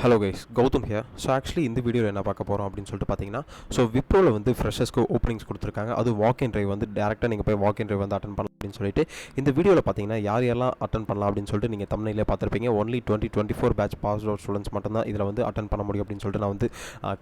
Hello guys, Gautham here. So actually இந்த வீடியோவில் என்ன பார்க்க போகிறோம் அப்படின்னு சொல்லிட்டு பார்த்தீங்கன்னா, ஸோ விப்ரோவில் வந்து ஃப்ரெஷர்ஸ்க்கு ஓப்பனிங்ஸ் கொடுத்துருக்காங்க. அது வாக் இன் ட்ரைவ் வந்து டேரெக்டாக நீங்கள் போய் வாக் இன் ட்ரைவ் வந்து அட்டன் பண்ணலாம் அப்படின்னு சொல்லிட்டு இந்த வீடியோவில் பார்த்தீங்கன்னா யார் யாரெல்லாம் அட்டன் பண்ணலாம் அப்படின்னு சொல்லிட்டு நீங்கள் தமிழிலே பார்த்துருப்பீங்க. Only 2024 batch pass out students மட்டும் தான் இதில் வந்து அட்டன் பண்ண முடியும் அப்படின்னு சொல்லிட்டு நான் வந்து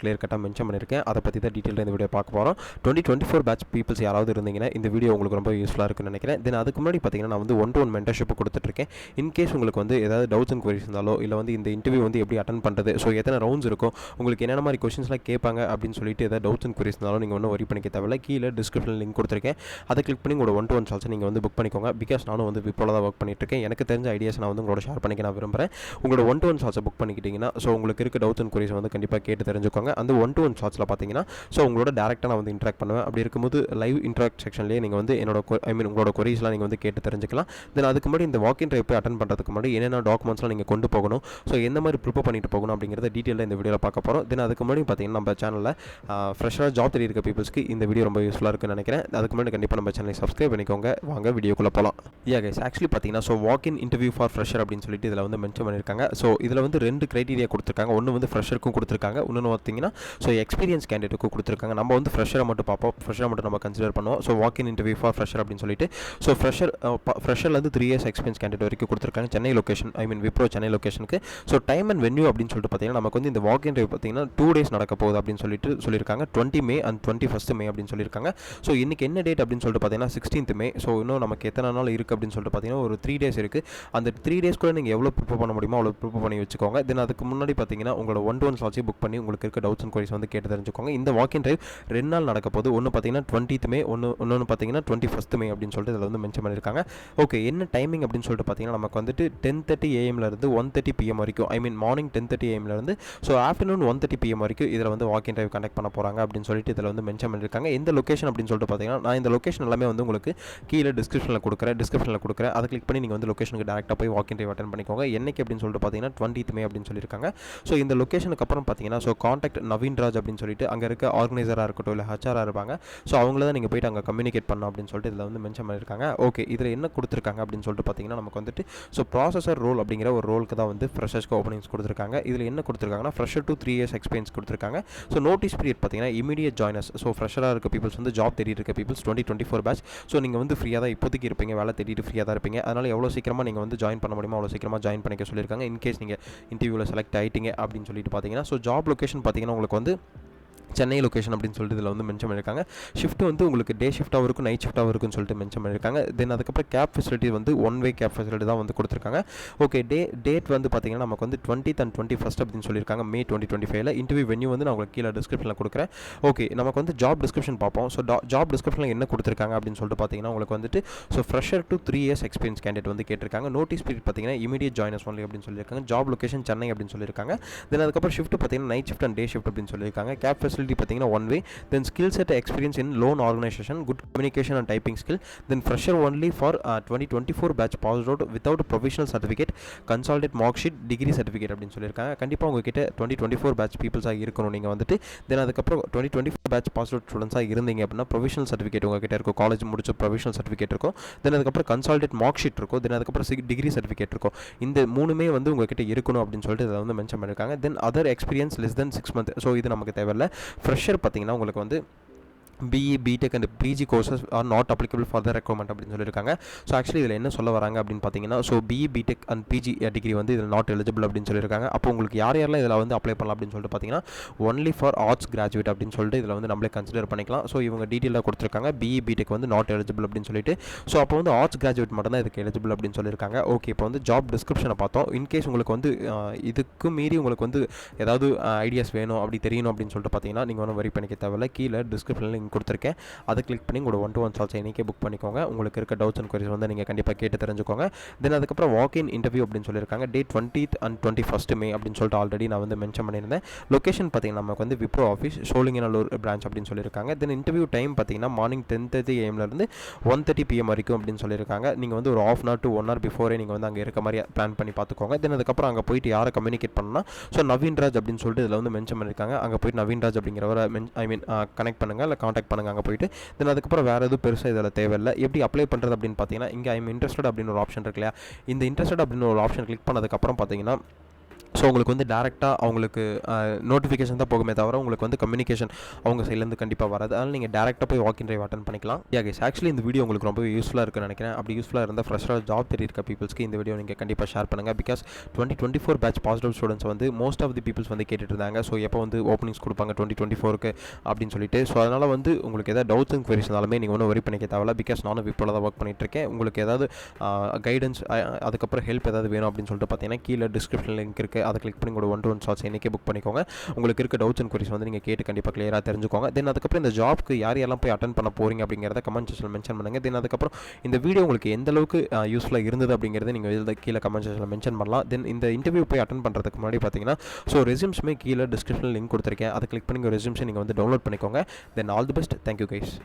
கிளியர் கட்டாக மென்ஷன் பண்ணியிருக்கேன். அதை பற்றி தான் டீட்டெயிலாக இந்த வீடியோ பார்க்க போகிறோம். 2024 பேட்ச் பீப்புள்ஸ் யாராவது இருந்தீங்கன்னா இந்த வீடியோ உங்களுக்கு ரொம்ப யூஸ்ஃபுல்லாக இருக்குன்னு நினைக்கிறேன். தென் அதுக்கு முன்னாடி பார்த்தீங்கன்னா நான் வந்து 1-to-1 மென்டர்ஷிப் கொடுத்துட்ருக்கேன். இன்கேஸ் உங்களுக்கு வந்து ஏதாவது டவுட்ஸ் அண்ட் குவரிஸ் இருந்தாலோ இல்லை வந்து இந்த இன்டர்வியூ வந்து எப்படி அட்டன் பண்ணுறது, ஸோ எத்தனை ரவுண்ட்ஸ் இருக்கும், உங்களுக்கு என்னென்ன மாதிரி கொஸ்டின்ஸ்லாம் கேட்பாங்க அப்படின்னு சொல்லிட்டு ஏதாவது டவுட்ஸ் அண்ட் குவரிஸ் இருந்தாலும் நீங்கள் ஒன்றும் வரி பண்ணிக்க தேவையில்லை. கீழே டிஸ்கிரிப்ஷனில் லிங்க் கொடுத்துருக்கேன். அதை கிளிக் பண்ணி உங்களோட 1-to-1 சால்ஸை நீங்கள் வந்து புக் பண்ணிக்கோங்க. பிகாஸ் நானும் வந்து விப்ரோவில் தான் ஒர்க் பண்ணிட்டு இருக்கேன். எனக்கு தெரிஞ்ச ஐடியாஸ் நான் வந்து உங்களோட ஷேர் பண்ணிக்க நான் விரும்புகிறேன். உங்களோட 1-to-1 சால்ஸை புக் பண்ணிக்கிட்டீங்கன்னா ஸோ உங்களுக்கு இருக்க டவுட்ஸ் அண்ட் குவரிஸ் வந்து கண்டிப்பாக கேட்டு தெரிஞ்சுக்கோங்க. அந்த 1-to-1 சால்ஸில் பார்த்தீங்கன்னா ஸோ உங்களோட டேரெக்டாக நான் வந்து இன்ட்ராக்ட் பண்ணுவேன். அப்படி இருக்கும்போது லைவ் இன்ட்ராக்ட் செக்ஷன்லேயே நீங்கள் வந்து என்னோட உங்களோட கொரீஸ்லாம் நீங்கள் வந்து கேட்டு தெரிஞ்சுக்கலாம். தென் அதுக்கு முன்னாடி இந்த வாக் இன் ட்ரைவ் போய் அட்டன் பண்ணுறதுக்கு முன்னாடி என்னென்ன டாக்குமெண்ட்ஸ்லாம் நீங்கள் கொண்டு போகணும், ஸோ எந்த மாதிரி ப்ரிப்பேர் பண்ணிட்டு போகணும் அப்படிங்கிறத டீட்டெயிலாக இந்த வீடியோவில் பார்க்க போகிறோம். தென் அதுக்கு முன்னாடி பார்த்தீங்கன்னா நம்ம சேனலில் ஃப்ரெஷ்ஷாக ஜாப் தேடி இருக்க பீப்புள்ஸ்க்கு இந்த வீடியோ ரொம்ப யூஸ்ஃபுல்லாக இருக்குன்னு நினைக்கிறேன். அதுக்கு முன்னாடி கண்டிப்பாக நம்ம சேனலை சப்ஸ்கிரைப் பண்ணிக்கோங்க. வாங்க வீடியோக்குள்ளே போகலாம். கைஸ், ஆக்சுவலி பார்த்தீங்கன்னா so walk in interview for fresher அப்படின்னு சொல்லிட்டு இதில் வந்து மென்ஷன் பண்ணியிருக்காங்க. ஸோ இதில் வந்து 2 கிரைட்டீரியா கொடுத்துருக்காங்க. ஒன்று வந்து ஃப்ரெஷருக்கும் கொடுத்துருக்காங்க, இன்னொன்று பார்த்தீங்கன்னா ஸோ எக்ஸ்பீரியன்ஸ் கேண்டிடேட்டுக்கும் கொடுத்துருக்காங்க. நம்ம வந்து ஃப்ரெஷரை மட்டும் பார்ப்போம், ஃப்ரெஷரை மட்டும் நம்ம கன்சிடர் பண்ணுவோம். So walk in interview for fresher அப்படின்னு சொல்லிட்டு ஸோ ஃப்ரெஷர்லேருந்து 3 years எக்ஸ்பீரியன்ஸ் கேண்டிடேட் வரைக்கும் கொடுத்துருக்காங்க. சென்னை லொக்கேஷன், விப்ரோ சென்னை லொக்கேஷனுக்கு. ஸோ டைம் அண்ட் வென்யூ அப்படின்னு சொல்லிட்டு பார்த்தீங்கன்னா நமக்கு வந்து இந்த வாக் இன் இன்டர்வியூ பார்த்தீங்கன்னா 2 days நடக்க போகுது அப்படின்னு சொல்லிட்டு சொல்லியிருக்காங்க. 20 May and 21 May அப்படின்னு சொல்லியிருக்காங்க. ஸோ இன்றைக்கி என்ன டேட் அப்படின்னு சொல்லிட்டு பார்த்தீங்கன்னா 16th May. ஸோ இன்னும் நமக்கு எத்தனை நாள் இருக்குது அப்படின்னு சொல்லிட்டு பார்த்தீங்கன்னா ஒரு 3 days இருக்குது. அந்த 3 days கூட நீங்கள் எவ்வளோ ப்ரிப்பேர் பண்ண முடியுமோ அவ்வளோ ப்ரிப்பேர் பண்ணி வச்சுக்கோங்க. தென் அதுக்கு முன்னாடி பார்த்தீங்கன்னா உங்களோட 1-to-1 சால்ஸை புக் பண்ணி உங்களுக்கு இருக்க டவுட்ஸ் அண்ட் குவரிஸ் வந்து கேட்டு தெரிஞ்சுக்கோங்க. இந்த வாக் இன் ட்ரைவ் 2 நாள் நடக்க போகுது. ஒன்று பார்த்தீங்கன்னா 20th May, இன்னொன்று பார்த்தீங்கன்னா 21st May அப்படின்னு சொல்லிட்டு இதில் வந்து மென்ஷன் பண்ணியிருக்காங்க. ஓகே, என்ன டைமிங் அப்படின்னு சொல்லிட்டு பார்த்தீங்கன்னா நமக்கு வந்துட்டு 10:30 AM இருந்து 1:30 PM வரைக்கும், மார்னிங் 10:30 AM இருந்து ஸோ ஆஃப்டர்நூன் 1:30 PM வரைக்கும் இதில் வந்து வாக் இன் ட்ரைவ் கண்டக்ட் பண்ண போகிறாங்க அப்படின்னு சொல்லிட்டு இதில் வந்து மென்ஷன் பண்ணியிருக்காங்க. எந்த லொக்கேஷன் அப்படின்னு சொல்லிட்டு பார்த்தீங்கன்னா நான் இந்த லொக்கேஷன் எல்லாமே வந்து உங்களுக்கு கீழே டிஸ்கிரிப்ஷனில் கொடுக்குறேன். அதை கிளிக் பண்ணி நீங்கள் வந்து லொக்கேஷனுக்கு டேரெக்டாக போய் வாக் இன் ட்ரைவ் அட்டன் பண்ணிக்கோங்க. என்னைக்கு அப்படின்னு சொல்லிட்டு பார்த்தீங்கன்னா 20th May அப்படின்னு சொல்லியிருக்காங்க. ஸோ இந்த லொக்கேஷனுக்கு அப்புறம் பார்த்தீங்கன்னா ஸோ காண்டாக்ட் நவீன் ராஜ் அப்படின்னு சொல்லிட்டு அங்கே இருக்க ஆர்கனைசராக இருக்கட்டும் இல்லை ஹச்ஆராக இருப்பாங்க. ஸோ அவங்கள தான் நீங்கள் போய்ட்டு அங்கே கம்யூனிகேட் பண்ணணும் அப்படின்னு சொல்லிட்டு இதில் வந்து மென்ஷன் பண்ணியிருக்காங்க. ஓகே, இதில் என்ன கொடுத்துருக்காங்க அப்படின்னு சொல்லிட்டு பார்த்தீங்கன்னா நமக்கு வந்துட்டு ஸோ ப்ராசஸர் ரோல் அப்படிங்கிற ஒரு ரோலுக்கு தான் வந்து ஃப்ரெஷர்ஸ்க்கு ஓப்பனிங்ஸ் கொடுத்துருக்காங்க. இதில் என்ன கொடுத்துருக்காங்கன்னா ஃப்ரெஷர் to 3 years எக்ஸ்பீரியன்ஸ் கொடுத்துருக்காங்க. ஸோ நோட்டீஸ் பீரியட் பார்த்தீங்கன்னா இமீடியட் ஜாயினர்ஸ், ஸோ ஃப்ரெஷராக இருக்க பீப்புள்ஸ் வந்து ஜாப் தேடிட்டு இருக்க பீப்புள்ஸ் 2024 பேட்ச். ஸோ நீங்கள் வந்து ஃப்ரீயாக தான் இப்போதைக்கு இருப்பீங்க, வேலை தேடிட்டு ஃப்ரீயாக தான் இருப்பீங்க. அதனால் எவ்வளோ சீக்கிரமாக நீங்கள் வந்து ஜாயின் பண்ண முடியுமோ அவ்வளோ சீக்கிரமாக ஜாயின் பண்ணிக்க சொல்லியிருக்காங்க. இன்கேஸ் நீங்கள் இன்டர்வியூவில் செலக்ட் ஆகிட்டீங்க அப்படின்னு சொல்லிட்டு பார்த்தீங்கன்னா ஸோ ஜாப் லொக்கேஷன் பார்த்தீங்கன்னா உங்களுக்கு வந்து சென்னை லொக்கேஷன் அப்படின்னு சொல்லிட்டு இதில் வந்து மென்ஷன் பண்ணியிருக்காங்க. ஷிஃப்ட் வந்து உங்களுக்கு டே ஷிஃப்ட்டாகவும் இருக்கும், நைட் ஷிஃப்ட்டாகவும் இருக்குன்னு சொல்லிட்டு மென்ஷன் பண்ணியிருக்காங்க. தென் அதுக்கப்புறம் கேப் ஃபெசிலிட்டி வந்து 1-way கேப் ஃபெசிலிட்டி தான் வந்து கொடுத்துருக்காங்க. ஓகே, டேட் வந்து பார்த்தீங்கன்னா நமக்கு வந்து 20th and 21st அப்படின்னு சொல்லியிருக்காங்க. May 2025. இன்டர்வியூ வென்யூ வந்து நான் உங்களுக்கு கீழே டிஸ்கிரிப்ஷனில் கொடுக்குறேன். ஓகே, நமக்கு வந்து ஜாப் டிஸ்கிரிப்ஷன் பார்ப்போம். ஸோ ஜாப் டிஸ்கிரிப்ஷனில் என்ன கொடுத்துருக்காங்க அப்படின்னு சொல்லிட்டு பார்த்தீங்கன்னா உங்களுக்கு வந்துட்டு so fresher to 3 years experience candidate வந்து கேட்டிருக்காங்க. நோட்டீஸ் பீரியட் பார்த்தீங்கன்னா இமீடியட் ஜாயினர்ஸ் ஒன்லி அப்படின்னு சொல்லியிருக்காங்க. ஜாப் லொக்கேஷன் சென்னை அப்படின்னு சொல்லியிருக்காங்க. தென் அதுக்கப்புறம் ஷிஃப்ட் பார்த்தீங்கன்னா night shift and day shift அப்படின்னு சொல்லியிருக்காங்க. கேப் ஃபெசிலிட்டி பார்த்தீங்கன்னா 1-way. Then skill set experience in loan organization, good communication and typing skill. Then fresher only for 2024 batch passed out without provisional certificate, consolidate mark sheet, degree certificate அப்படின்னு சொல்லியிருக்காங்க. கண்டிப்பாக உங்ககிட்ட 2024 batch பீப்புள்ஸாக இருக்கணும் நீங்கள் வந்துட்டு. தென் அதுக்கப்புறம் 2024 batch passed out ஸ்டூடெண்ட்ஸாக இருந்தீங்க அப்படின்னா ப்ரொவிஷனல் சர்டிஃபிகேட் உங்ககிட்ட இருக்கும், காலேஜ் முடிச்ச ப்ரொவிஷனல் சர்டிஃபிகேட் இருக்கும். தென் அதுக்கப்புறம் கன்சால்டேட் மார்க் ஷீட் இருக்கும். தென் அதுக்கப்புறம் டிகிரி சர்டிஃபிகேட் இருக்கும். இந்த 3மே வந்து உங்ககிட்ட இருக்கணும் அப்படின்னு சொல்லிட்டு இதை வந்து மென்ஷன் பண்ணியிருக்காங்க. Then other experience less then 6 months. So இது நமக்கு தேவையில்லை. ஃப்ரெஷர் பார்த்தீங்கன்னா உங்களுக்கு வந்து BE, BTech and PG courses are not applicable for the requirement அப்படின்னு சொல்லியிருக்காங்க. ஸோ ஆக்சுவலி இதில் என்ன சொல்ல வராங்க அப்படின்னு பார்த்தீங்கன்னா so BE, BTech and PG degree வந்து இதில் நாட் எலிஜிபிள் அப்படின்னு சொல்லியிருக்காங்க. அப்போ உங்களுக்கு யாரெல்லாம் இதில் வந்து அப்ளை பண்ணலாம் அப்படின்னு சொல்லிட்டு பார்த்தீங்கன்னா ஒன்லி ஃபார் ஆர்ட்ஸ் கிராஜுவேட் அப்படின்னு சொல்லிட்டு இதில் வந்து நம்மளே கன்சிடர் பண்ணிக்கலாம். ஸோ இவங்க டீட்டெயிலாக கொடுத்துருக்காங்க. BE, BTech வந்து நாட் எலிஜிபிள் அப்படின்னு சொல்லிட்டு. ஸோ அப்போ வந்து ஆர்ட்ஸ் கிராஜுவேட் மட்டும் தான் இதுக்கு எலிஜிபிள் அப்படின்னு சொல்லியிருக்காங்க. ஓகே, இப்போ வந்து ஜாப் டிஸ்கிரிப்ஷனை பார்த்தோம். இன்கேஸ் உங்களுக்கு வந்து இதுக்கு மீறி உங்களுக்கு வந்து ஏதாவது ஐடியாஸ் வேணும் அப்படி தெரியணும் அப்படின்னு சொல்லிட்டு பார்த்தீங்கன்னா நீங்கள் ஒன்றும் வரி பண்ணிக்க தேவையில்லை. கீழே டிஸ்கிரிப்ஷனில் லிங்க் கொடுத்துருக்கேன். அதை கிளிக் பண்ணி உங்களோட 1-to-1 சால்ஸ் இன்றைக்கே புக் பண்ணிக்கோங்க. உங்களுக்கு இருக்க டவுட்ஸ் அண்ட் குவரிஸ் வந்து நீங்கள் கண்டிப்பாக கேட்டு தெரிஞ்சுக்கோங்க. தென் அதுக்கப்புறம் வாக் இன் இன்டர்வியூ அப்படின்னு சொல்லியிருக்காங்க. Date 20th and 21st May அப்படின்னு சொல்லிட்டு ஆல்ரெடி நான் வந்து மென்ஷன் பண்ணியிருந்தேன். லொக்கேஷன் பார்த்தீங்கன்னா நமக்கு வந்து விப்ரோ ஆஃபீஸ் சோழிங்கநல்லூர் பிரான்ச் அப்படின்னு சொல்லியிருக்காங்க. தென் இன்டர்வியூ டைம் பார்த்தீங்கன்னா மார்னிங் 10:30 AM இருந்து 1:30 PM வரைக்கும் அப்படின்னு சொல்லியிருக்காங்க. நீங்கள் வந்து ஒரு 1/2 hour to 1 hour பிஃபோரே நீங்கள் வந்து அங்கே இருக்க மாதிரி பிளான் பண்ணி பார்த்துக்கோங்க. தென் அதுக்கப்புறம் அங்கே போயிட்டு யாரை கம்யூனிகேட் பண்ணால் ஸோ நவீன் ராஜ் அப்படின்னு சொல்லிட்டு இதில் வந்து மென்ஷன் பண்ணியிருக்காங்க. அங்கே போயிட்டு நவீன் ராஜ் அப்படிங்கிறவரை கனெக்ட் பண்ணுங்கள் இல்லை காண்டாக்ட் பண்ணுங்கள் அங்கே போயிட்டு. தென் அதுக்கப்புறம் வேறு எதுவும் பெருசாக இதில் தேவையில்லை. எப்படி அப்ளை பண்ணுறது அப்படின்னு பார்த்தீங்கன்னா இங்கே ஐம் இன்ட்ரெஸ்டட் அப்படின்னு ஒரு ஆப்ஷன் இருக்கு இல்லையா, இந்த இன்ட்ரெஸ்டட் அப்படின்னு ஒரு ஆப்ஷன் கிளிக் பண்ணதுக்கப்புறம் பார்த்தீங்கன்னா ஸோ உங்களுக்கு வந்து டேரெக்டாக அவங்களுக்கு நோட்டிஃபிகேஷன் தான் போகுமே தவிர உங்களுக்கு வந்து கம்யூனிகேஷன் அவங்க சைட்லேருந்து கண்டிப்பாக வராது. அதனால் நீங்கள் டேரெக்டாக போய் வாக்கின் ட்ரைவ் அட்டன் பண்ணிக்கலாம். கைஸ் ஆக்சுவலி இந்த வீடியோ உங்களுக்கு ரொம்ப யூஸ்ஃபுல்லாக இருக்குன்னு நினைக்கிறேன். அப்படி யூஸ்ஃபுல்லாக இருந்தால் ஃப்ரெஷ்ஷாக ஜாப் தெரியிருக்க பீப்புள்ஸ்க்கு இந்த வீடியோ நீங்கள் கண்டிப்பாக ஷேர் பண்ணுங்கள். பிகாஸ் 2024 பேட்ச் பாசிட்டிவ் ஸ்டூடெண்ட்ஸ் வந்து மோஸ்ட் ஆஃப் தி பீப்புள்ஸ் வந்து கேட்டுட்டு இருந்தாங்க. ஸோ எப்போ வந்து ஓப்பனிங்ஸ் கொடுப்பாங்க 2024க்கு அப்படின்னு சொல்லிட்டு. ஸோ அதனால் வந்து உங்களுக்கு எதாவது டவுட்ஸ் அண்ட் குவரிஸ் இருந்தாலுமே நீங்கள் ஒன்றும் வரி பண்ணிக்க தேவையில்ல. பிகாஸ் நானும் விப்ரோல தான் ஒர்க் பண்ணிட்டுருக்கேன். உங்களுக்கு ஏதாவது கைடன்ஸ் அதுக்கப்புறம் ஹெல்ப் ஏதாவது வேணும் அப்படின்னு சொல்லிட்டு பார்த்தீங்கன்னா கீழே டிஸ்கிரிப்ஷன் லிங்க் இருக்குது. அதை கிளிக் பண்ணி உங்களோட 1-to-1 ஷார்ட்ஸ் இன்றைக்கே புக் பண்ணிக்கோங்க. உங்களுக்கு இருக்க டவுட்ஸ் அண்ட் குவரிஸ் வந்து நீங்கள் கேட்டு கண்டிப்பாக கிளியராக தெரிஞ்சுக்கோங்க. தென் அதுக்கப்புறம் இந்த ஜாப்க்கு யாரெல்லாம் போய் அட்டன் பண்ண போகிறீங்க அப்படிங்கிறத கமெண்ட் செக்ஷனில் மென்ஷன் பண்ணுங்கள். தென் அதுக்கப்புறம் இந்த வீடியோ உங்களுக்கு எந்த அளவுக்கு யூஸ்ஃபுல்லாக இருந்தது அப்படிங்கிறத நீங்கள் கீழே கமெண்ட் செக்ஷனில் மென்ஷன் பண்ணலாம். தென் இந்த இன்டர்வியூ போய் அட்டன் பண்ணுறதுக்கு முன்னாடி பார்த்தீங்கன்னா ஸோ ரெஸ்யூம்ஸுமே கீழே டிஸ்கிரிப்ஷனில் லிங்க் கொடுத்துருக்கேன். அதை கிளிக் பண்ணி உங்கள் ரெஸ்யூம்ஸை நீங்கள் வந்து டவுன்லோட் பண்ணிக்கோங்க. Then all the best. Thank you guys.